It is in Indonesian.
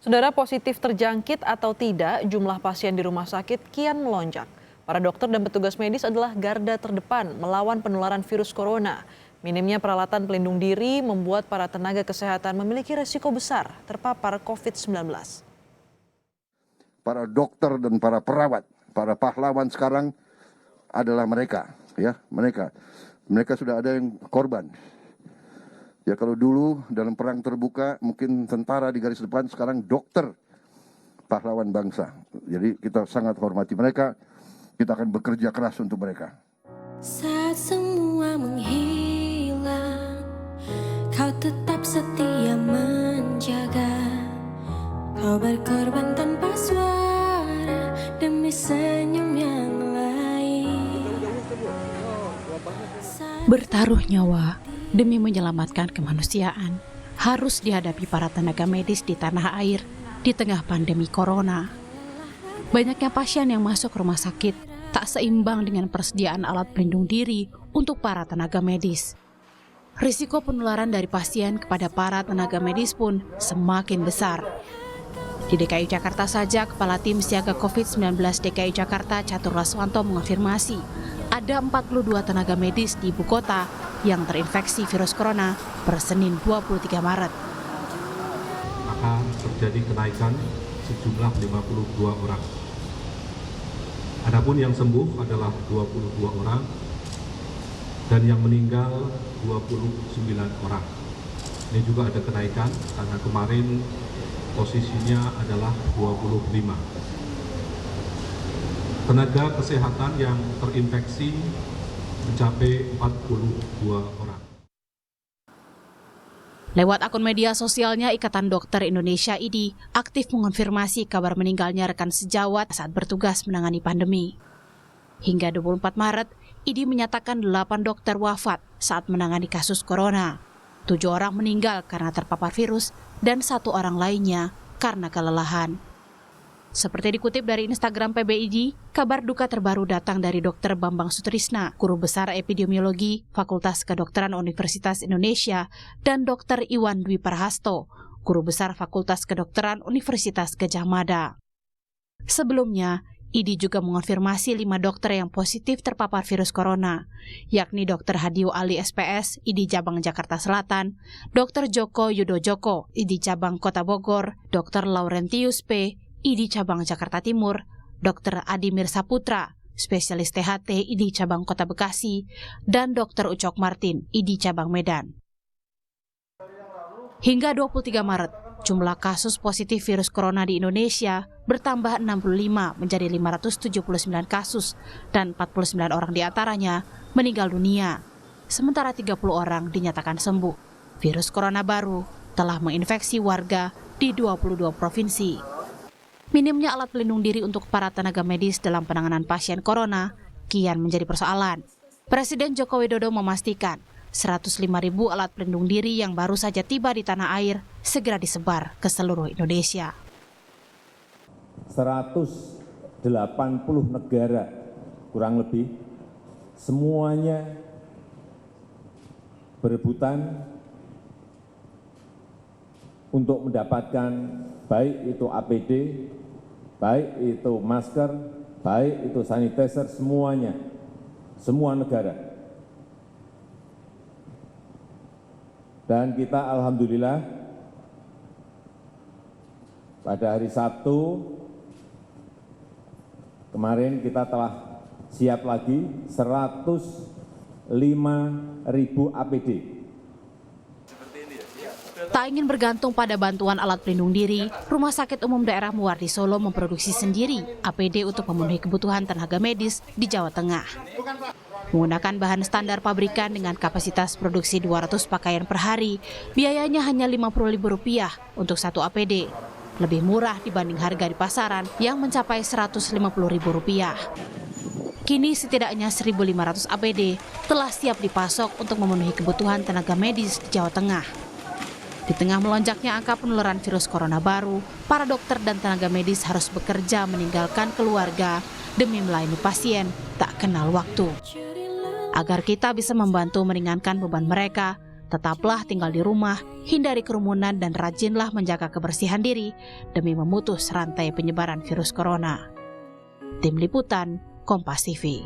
Saudara, positif terjangkit atau tidak, jumlah pasien di rumah sakit kian melonjak. Para dokter dan petugas medis adalah garda terdepan melawan penularan virus corona. Minimnya peralatan pelindung diri membuat para tenaga kesehatan memiliki resiko besar terpapar COVID-19. Para dokter dan para perawat, para pahlawan sekarang adalah mereka, ya, mereka sudah ada yang korban. Ya, kalau dulu dalam perang terbuka mungkin tentara di garis depan, sekarang dokter pahlawan bangsa. Jadi kita sangat hormati mereka, kita akan bekerja keras untuk mereka. Saat semua menghilang, kau tetap setia menjaga. Kau berkorban tanpa suara demi senyum yang lain. Bertaruh nyawa demi menyelamatkan kemanusiaan harus dihadapi para tenaga medis di tanah air di tengah pandemi corona. Banyaknya pasien yang masuk rumah sakit tak seimbang dengan persediaan alat pelindung diri untuk para tenaga medis. Risiko penularan dari pasien kepada para tenaga medis pun semakin besar. Di DKI Jakarta saja, Kepala Tim Siaga COVID-19 DKI Jakarta Catur Laswanto mengonfirmasi ada 42 tenaga medis di ibu kota yang terinfeksi virus corona per Senin 23 Maret. Maka terjadi kenaikan sejumlah 52 orang. Adapun yang sembuh adalah 22 orang dan yang meninggal 29 orang. Ini juga ada kenaikan karena kemarin posisinya adalah 25. Tenaga kesehatan yang terinfeksi mencapai 42 orang. Lewat akun media sosialnya, Ikatan Dokter Indonesia IDI aktif mengonfirmasi kabar meninggalnya rekan sejawat saat bertugas menangani pandemi. Hingga 24 Maret, IDI menyatakan 8 dokter wafat saat menangani kasus corona. 7 orang meninggal karena terpapar virus dan 1 orang lainnya karena kelelahan. Seperti dikutip dari Instagram PBID, kabar duka terbaru datang dari Dr. Bambang Sutrisna, Guru Besar Epidemiologi Fakultas Kedokteran Universitas Indonesia, dan Dr. Iwan Dwi Parhasto, Guru Besar Fakultas Kedokteran Universitas Gadjah Mada. Sebelumnya, IDI juga mengonfirmasi 5 dokter yang positif terpapar virus corona, yakni Dr. Hadiu Ali SPS, IDI Cabang Jakarta Selatan, Dr. Joko Yudo Joko, IDI Cabang Kota Bogor, Dr. Laurentius P., IDI Cabang Jakarta Timur, Dr. Adimir Saputra, spesialis THT IDI Cabang Kota Bekasi, dan Dr. Ucok Martin, IDI Cabang Medan. Hingga 23 Maret, jumlah kasus positif virus corona di Indonesia bertambah 65 menjadi 579 kasus dan 49 orang diantaranya meninggal dunia. Sementara 30 orang dinyatakan sembuh. Virus corona baru telah menginfeksi warga di 22 provinsi. Minimnya alat pelindung diri untuk para tenaga medis dalam penanganan pasien corona kian menjadi persoalan. Presiden Joko Widodo memastikan 105.000 alat pelindung diri yang baru saja tiba di tanah air segera disebar ke seluruh Indonesia. 180 negara kurang lebih semuanya berebutan untuk mendapatkan baik itu APD, baik itu masker, baik itu sanitizer, semuanya, semua negara. Dan kita alhamdulillah pada hari Sabtu kemarin kita telah siap lagi 105.000 APD. Tak ingin bergantung pada bantuan alat pelindung diri, Rumah Sakit Umum Daerah Muwardi Solo memproduksi sendiri APD untuk memenuhi kebutuhan tenaga medis di Jawa Tengah. Menggunakan bahan standar pabrikan dengan kapasitas produksi 200 pakaian per hari, biayanya hanya Rp50.000 untuk satu APD. Lebih murah dibanding harga di pasaran yang mencapai Rp150.000. Kini setidaknya 1.500 APD telah siap dipasok untuk memenuhi kebutuhan tenaga medis di Jawa Tengah. Di tengah melonjaknya angka penularan virus corona baru, para dokter dan tenaga medis harus bekerja meninggalkan keluarga demi melayani pasien tak kenal waktu. Agar kita bisa membantu meringankan beban mereka, Tetaplah tinggal di rumah, hindari kerumunan dan rajinlah menjaga kebersihan diri demi memutus rantai penyebaran virus corona. Tim Liputan, Kompas TV.